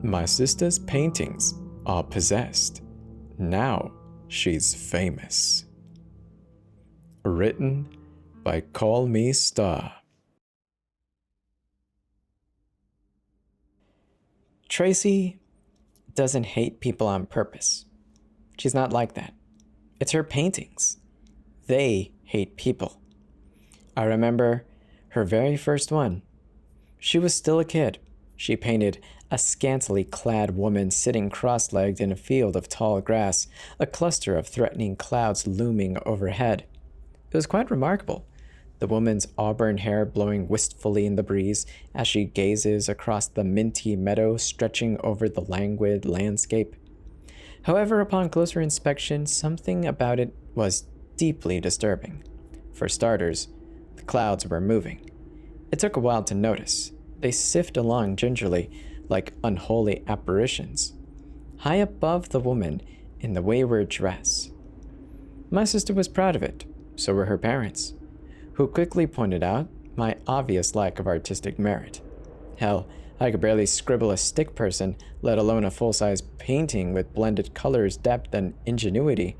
My sister's paintings are possessed. Now she's famous. Written by Call Me Starr. Tracy doesn't hate people on purpose. She's not like that. It's her paintings. They hate people. I remember her very first one. She was still a kid. She painted a scantily clad woman sitting cross-legged in a field of tall grass, a cluster of threatening clouds looming overhead. It was quite remarkable, the woman's auburn hair blowing wistfully in the breeze as she gazes across the minty meadow stretching over the languid landscape. However, upon closer inspection, something about it was deeply disturbing. For starters, the clouds were moving. It took a while to notice. They sift along gingerly, like unholy apparitions, high above the woman in the wayward dress. My sister was proud of it, so were her parents, who quickly pointed out my obvious lack of artistic merit. Hell, I could barely scribble a stick person, let alone a full-size painting with blended colors, depth, and ingenuity.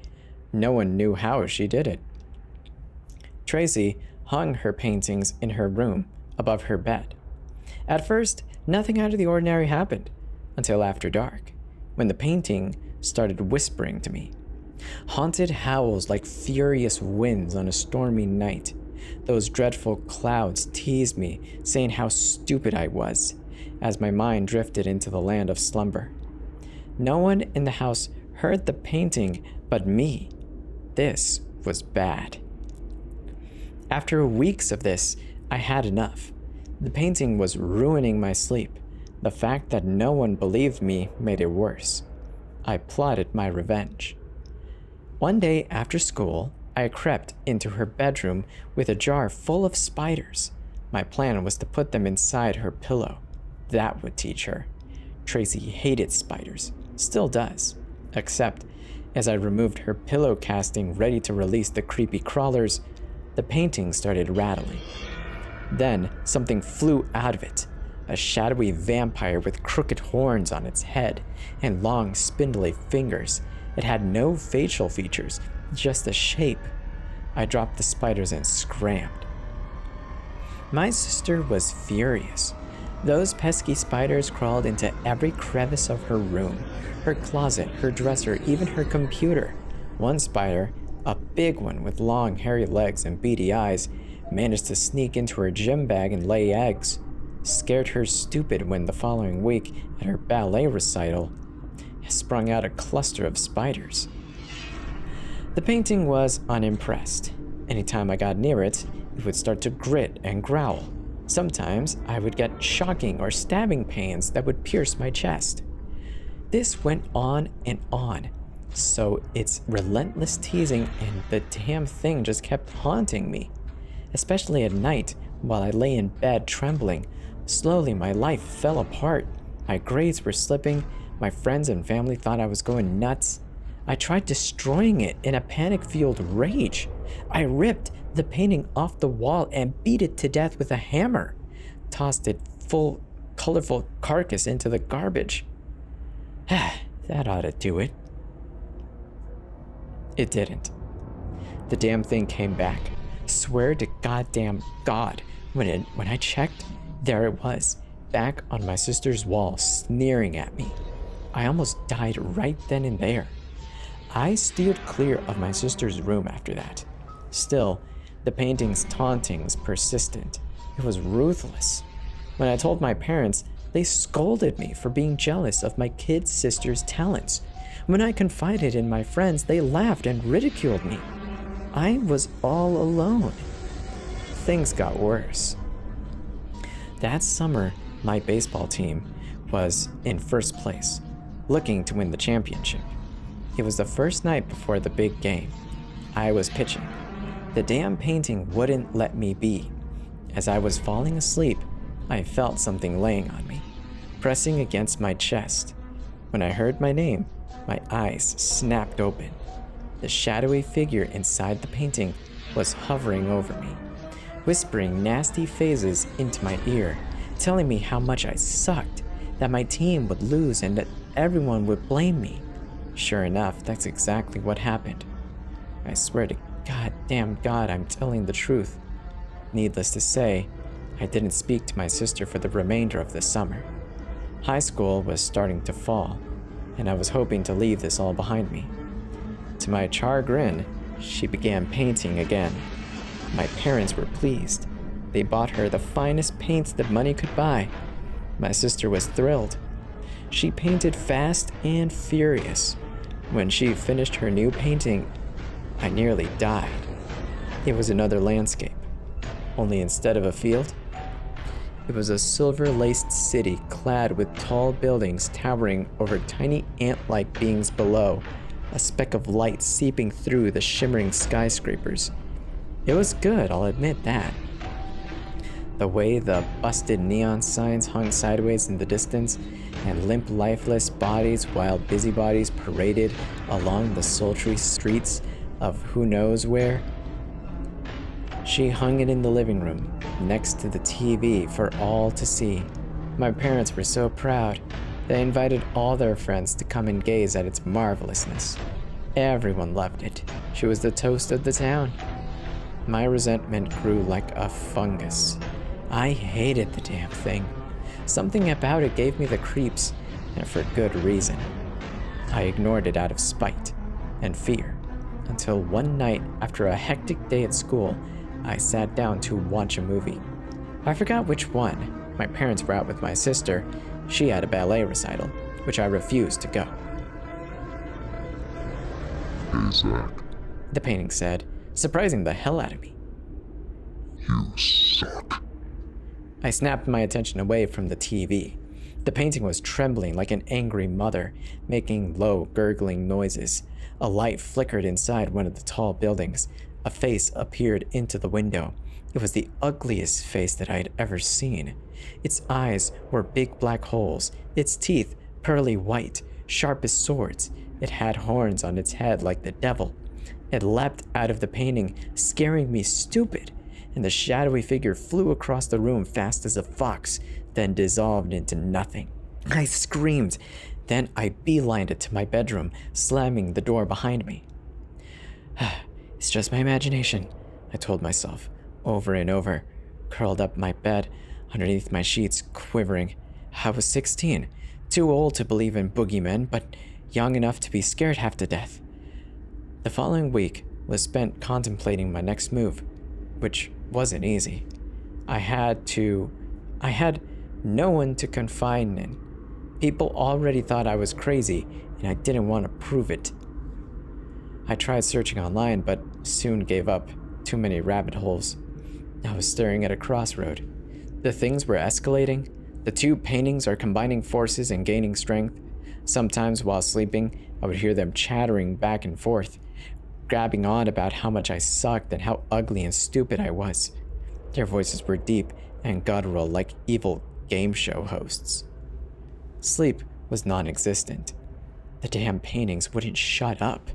No one knew how she did it. Tracy hung her paintings in her room, above her bed. At first, nothing out of the ordinary happened, until after dark, when the painting started whispering to me. Haunted howls like furious winds on a stormy night. Those dreadful clouds teased me, saying how stupid I was, as my mind drifted into the land of slumber. No one in the house heard the painting but me. This was bad. After weeks of this, I had enough. The painting was ruining my sleep. The fact that no one believed me made it worse. I plotted my revenge. One day after school, I crept into her bedroom with a jar full of spiders. My plan was to put them inside her pillow. That would teach her. Tracy hated spiders, still does, except as I removed her pillow casting ready to release the creepy crawlers, the painting started rattling. Then something flew out of it, a shadowy vampire with crooked horns on its head and long spindly fingers. It had no facial features, just a shape. I dropped the spiders and scrambled. My sister was furious. Those pesky spiders crawled into every crevice of her room, her closet, her dresser, even her computer. One spider, a big one with long hairy legs and beady eyes, managed to sneak into her gym bag and lay eggs. Scared her stupid when the following week, at her ballet recital, sprung out a cluster of spiders. The painting was unimpressed. Anytime I got near it, it would start to grit and growl. Sometimes I would get shocking or stabbing pains that would pierce my chest. This went on and on, so its relentless teasing and the damn thing just kept haunting me. Especially at night, while I lay in bed trembling. Slowly my life fell apart. My grades were slipping. My friends and family thought I was going nuts. I tried destroying it in a panic-fueled rage. I ripped the painting off the wall and beat it to death with a hammer. Tossed its full, colorful carcass into the garbage. That ought to do it. It didn't. The damn thing came back. Swear to goddamn God, when I checked, there it was, back on my sister's wall, sneering at me. I almost died right then and there. I steered clear of my sister's room after that. Still, the painting's tauntings persisted. It was ruthless. When I told my parents, they scolded me for being jealous of my kid sister's talents. When I confided in my friends, they laughed and ridiculed me. I was all alone. Things got worse. That summer, my baseball team was in first place, looking to win the championship. It was the first night before the big game. I was pitching. The damn painting wouldn't let me be. As I was falling asleep, I felt something laying on me, pressing against my chest. When I heard my name, my eyes snapped open. The shadowy figure inside the painting was hovering over me, whispering nasty phrases into my ear, telling me how much I sucked, that my team would lose and that everyone would blame me. Sure enough, that's exactly what happened. I swear to goddamn God, I'm telling the truth. Needless to say, I didn't speak to my sister for the remainder of the summer. High school was starting to fall, and I was hoping to leave this all behind me. To my chagrin, she began painting again. My parents were pleased. They bought her the finest paints that money could buy. My sister was thrilled. She painted fast and furious. When she finished her new painting, I nearly died. It was another landscape, only instead of a field, it was a silver-laced city clad with tall buildings towering over tiny ant-like beings below, a speck of light seeping through the shimmering skyscrapers. It was good, I'll admit that. The way the busted neon signs hung sideways in the distance, and limp, lifeless bodies, while busybodies paraded along the sultry streets of who knows where. She hung it in the living room, next to the TV for all to see. My parents were so proud. They invited all their friends to come and gaze at its marvelousness. Everyone loved it. She was the toast of the town. My resentment grew like a fungus. I hated the damn thing. Something about it gave me the creeps, and for good reason. I ignored it out of spite and fear, until one night after a hectic day at school, I sat down to watch a movie. I forgot which one. My parents were out with my sister. She had a ballet recital, which I refused to go. Hey, Zach. The painting said, surprising the hell out of me. You suck. I snapped my attention away from the TV. The painting was trembling like an angry mother, making low, gurgling noises. A light flickered inside one of the tall buildings. A face appeared into the window. It was the ugliest face that I had ever seen. Its eyes were big black holes, its teeth pearly white, sharp as swords. It had horns on its head like the devil. It leapt out of the painting, scaring me stupid, and the shadowy figure flew across the room fast as a fox, then dissolved into nothing. I screamed. Then I beelined it to my bedroom, slamming the door behind me. It's just my imagination, I told myself, over and over, curled up my bed, underneath my sheets, quivering. I was 16, too old to believe in boogeymen, but young enough to be scared half to death. The following week was spent contemplating my next move, which wasn't easy. I had no one to confide in. People already thought I was crazy, and I didn't want to prove it. I tried searching online, but soon gave up. Too many rabbit holes. I was staring at a crossroad. The things were escalating. The two paintings are combining forces and gaining strength. Sometimes while sleeping, I would hear them chattering back and forth, grabbing on about how much I sucked and how ugly and stupid I was. Their voices were deep and guttural like evil game show hosts. Sleep was non-existent. The damn paintings wouldn't shut up.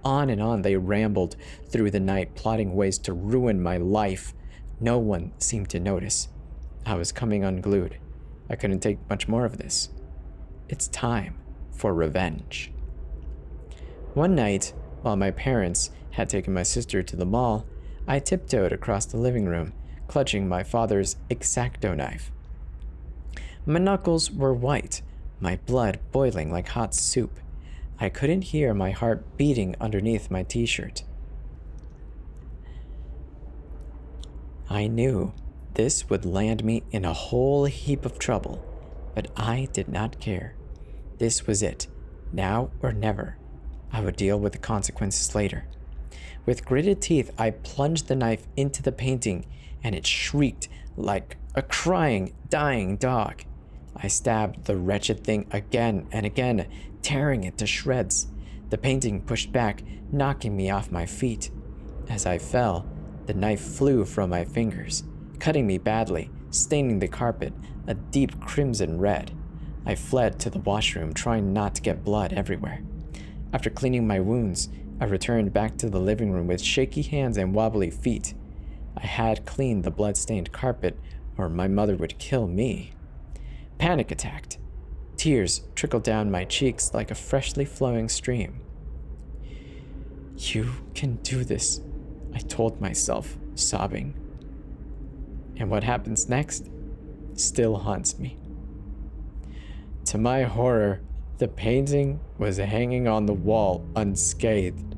On and on they rambled through the night, plotting ways to ruin my life. No one seemed to notice. I was coming unglued. I couldn't take much more of this. It's time for revenge. One night, while my parents had taken my sister to the mall, I tiptoed across the living room, clutching my father's X-Acto knife. My knuckles were white, my blood boiling like hot soup. I couldn't hear my heart beating underneath my t-shirt. I knew this would land me in a whole heap of trouble, but I did not care. This was it, now or never. I would deal with the consequences later. With gritted teeth, I plunged the knife into the painting, and it shrieked like a crying, dying dog. I stabbed the wretched thing again and again, tearing it to shreds. The painting pushed back, knocking me off my feet. As I fell, the knife flew from my fingers, cutting me badly, staining the carpet a deep crimson red. I fled to the washroom, trying not to get blood everywhere. After cleaning my wounds, I returned back to the living room with shaky hands and wobbly feet. I had cleaned the blood-stained carpet, or my mother would kill me. Panic attacked. Tears trickled down my cheeks like a freshly flowing stream. "You can do this," I told myself, sobbing. And what happens next still haunts me. To my horror, the painting was hanging on the wall unscathed,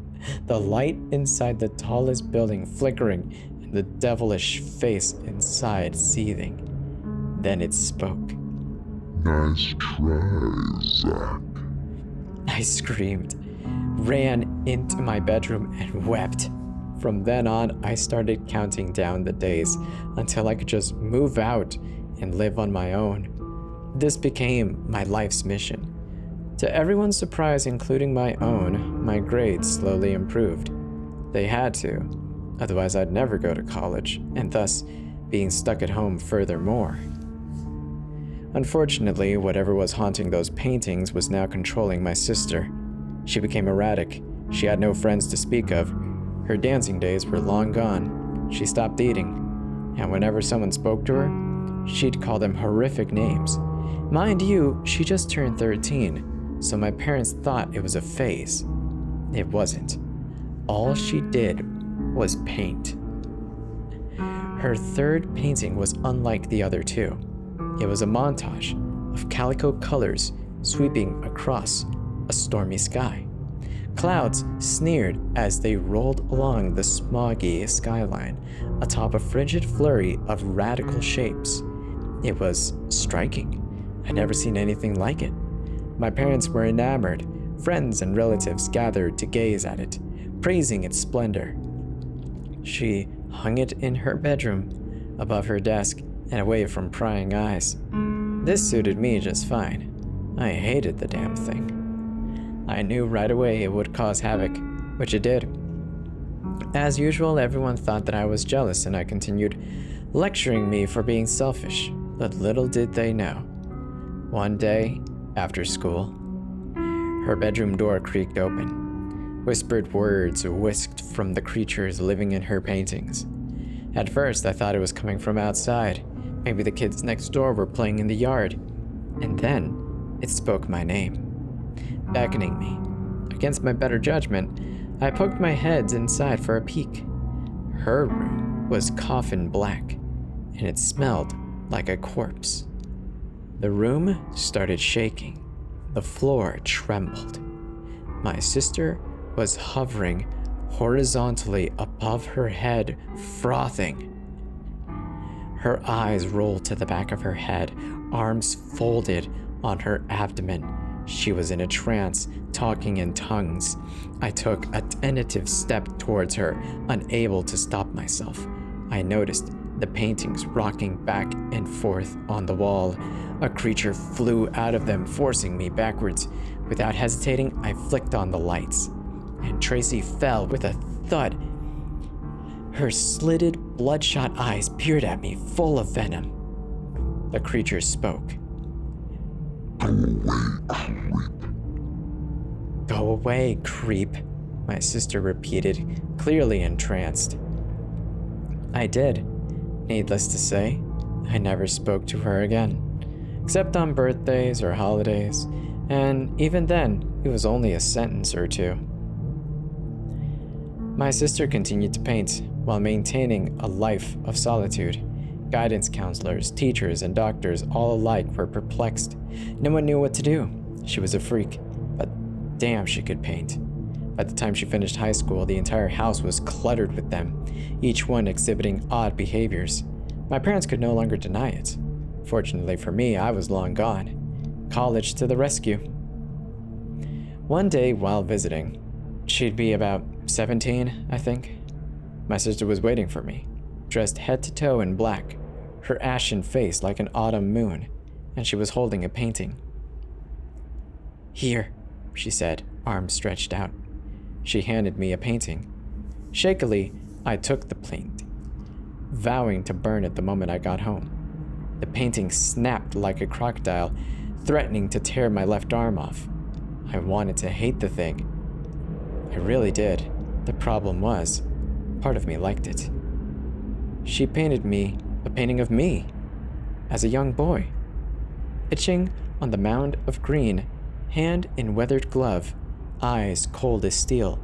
the light inside the tallest building flickering and the devilish face inside seething. Then it spoke. Nice try, Zach. I screamed, ran into my bedroom, and wept. From then on, I started counting down the days until I could just move out and live on my own. This became my life's mission. To everyone's surprise, including my own, my grades slowly improved. They had to, otherwise I'd never go to college, and thus being stuck at home furthermore. Unfortunately, whatever was haunting those paintings was now controlling my sister. She became erratic. She had no friends to speak of. Her dancing days were long gone. She stopped eating, and whenever someone spoke to her, she'd call them horrific names. Mind you, she just turned 13, so my parents thought it was a phase. It wasn't. All she did was paint. Her third painting was unlike the other two. It was a montage of calico colors sweeping across a stormy sky. Clouds sneered as they rolled along the smoggy skyline atop a frigid flurry of radical shapes. It was striking. I'd never seen anything like it. My parents were enamored. Friends and relatives gathered to gaze at it, praising its splendor. She hung it in her bedroom, above her desk and away from prying eyes. This suited me just fine. I hated the damn thing. I knew right away it would cause havoc, which it did. As usual, everyone thought that I was jealous, and I continued lecturing me for being selfish, but little did they know. One day, after school, her bedroom door creaked open. Whispered words whisked from the creatures living in her paintings. At first, I thought it was coming from outside. Maybe the kids next door were playing in the yard. And then, it spoke my name, beckoning me. Against my better judgment, I poked my head inside for a peek. Her room was coffin black, and it smelled like a corpse. The room started shaking. The floor trembled. My sister was hovering horizontally above her head, frothing. Her eyes rolled to the back of her head, arms folded on her abdomen. She was in a trance, talking in tongues. I took a tentative step towards her, unable to stop myself. I noticed the paintings rocking back and forth on the wall. A creature flew out of them, forcing me backwards. Without hesitating, I flicked on the lights, and Tracy fell with a thud. Her slitted, bloodshot eyes peered at me, full of venom. The creature spoke. Go away, creep. "Go away, creep," my sister repeated, clearly entranced. I did. Needless to say, I never spoke to her again, except on birthdays or holidays, and even then, it was only a sentence or two. My sister continued to paint while maintaining a life of solitude. Guidance counselors, teachers, and doctors all alike were perplexed. No one knew what to do. She was a freak, but damn, she could paint. By the time she finished high school, the entire house was cluttered with them, each one exhibiting odd behaviors. My parents could no longer deny it. Fortunately for me, I was long gone. College to the rescue. One day while visiting, she'd be about 17, I think, my sister was waiting for me, dressed head to toe in black, her ashen face like an autumn moon, and she was holding a painting. "Here," she said, arms stretched out. She handed me a painting. Shakily, I took the painting, vowing to burn it the moment I got home. The painting snapped like a crocodile, threatening to tear my left arm off. I wanted to hate the thing. I really did. The problem was, part of me liked it. She painted me a painting of me as a young boy. Itching on the mound of green, hand in weathered glove, eyes cold as steel.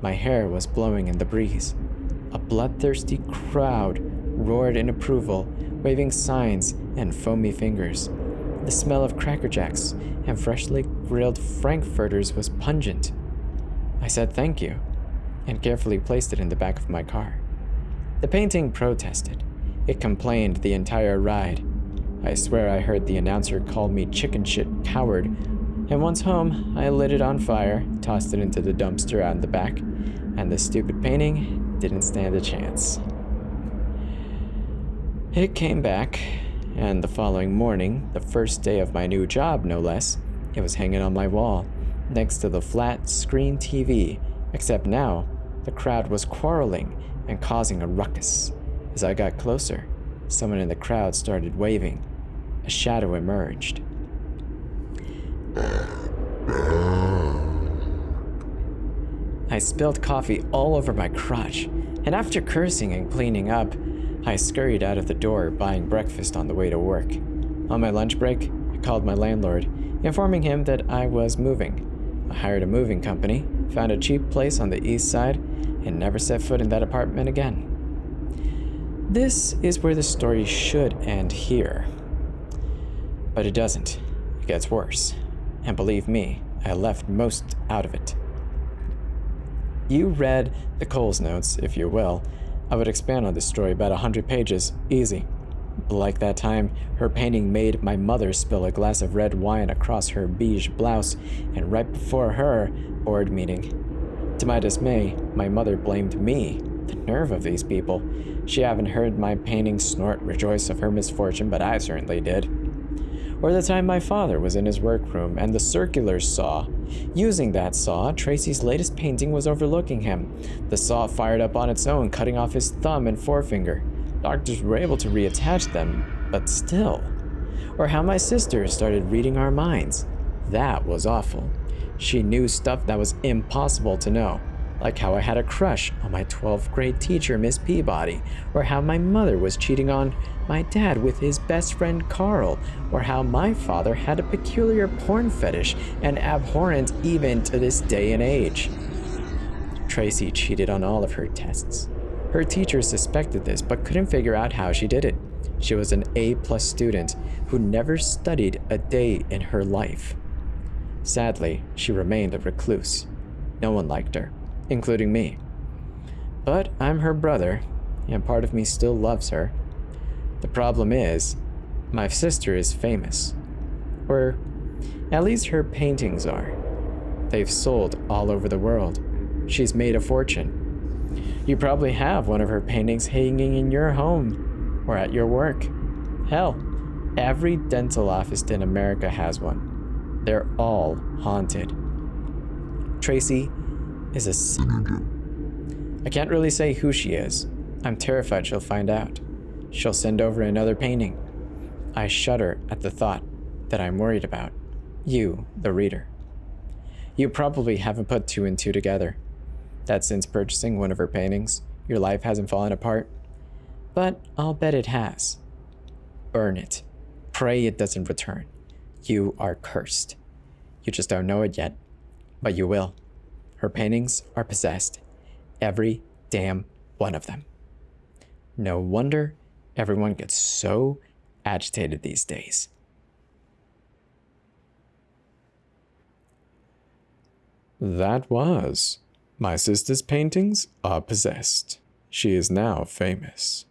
My hair was blowing in the breeze. A bloodthirsty crowd roared in approval, waving signs and foamy fingers. The smell of Cracker Jacks and freshly grilled frankfurters was pungent. I said thank you and carefully placed it in the back of my car. The painting protested. It complained the entire ride. I swear I heard the announcer call me chicken shit coward, and once home, I lit it on fire, tossed it into the dumpster out in the back, and the stupid painting didn't stand a chance. It came back, and the following morning, the first day of my new job no less, it was hanging on my wall, next to the flat screen TV, except now, the crowd was quarreling and causing a ruckus. As I got closer, someone in the crowd started waving. A shadow emerged. I spilled coffee all over my crotch, and after cursing and cleaning up, I scurried out of the door, buying breakfast on the way to work. On my lunch break, I called my landlord, informing him that I was moving. I hired a moving company, found a cheap place on the east side, and never set foot in that apartment again. This is where the story should end here. But it doesn't. It gets worse. And believe me, I left most out of it. You read the Coles notes, if you will. I would expand on this story about 100 pages, easy. Like that time, her painting made my mother spill a glass of red wine across her beige blouse, and right before her board meeting. To my dismay, my mother blamed me. The nerve of these people. She haven't heard my painting snort rejoice of her misfortune, but I certainly did. Or the time my father was in his workroom and the circular saw. Using that saw, Tracy's latest painting was overlooking him. The saw fired up on its own, cutting off his thumb and forefinger. Doctors were able to reattach them, but still. Or how my sister started reading our minds. That was awful. She knew stuff that was impossible to know. Like how I had a crush on my 12th grade teacher, Miss Peabody, or how my mother was cheating on my dad with his best friend Carl, or how my father had a peculiar porn fetish and abhorrent even to this day and age. Tracy cheated on all of her tests. Her teacher suspected this but couldn't figure out how she did it. She was an A+ student who never studied a day in her life. Sadly, she remained a recluse. No one liked her, including me. But I'm her brother, and part of me still loves her. The problem is, my sister is famous. Or at least her paintings are. They've sold all over the world. She's made a fortune. You probably have one of her paintings hanging in your home or at your work. Hell, every dental office in America has one. They're all haunted. Tracy is a sin. I can't really say who she is. I'm terrified she'll find out. She'll send over another painting. I shudder at the thought that I'm worried about. You, the reader. You probably haven't put two and two together. That since purchasing one of her paintings, your life hasn't fallen apart. But I'll bet it has. Burn it. Pray it doesn't return. You are cursed. You just don't know it yet, but you will. Her paintings are possessed. Every damn one of them. No wonder everyone gets so agitated these days. That was My Sister's Paintings Are Possessed. She is now famous.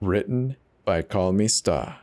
Written by Call Me Starr.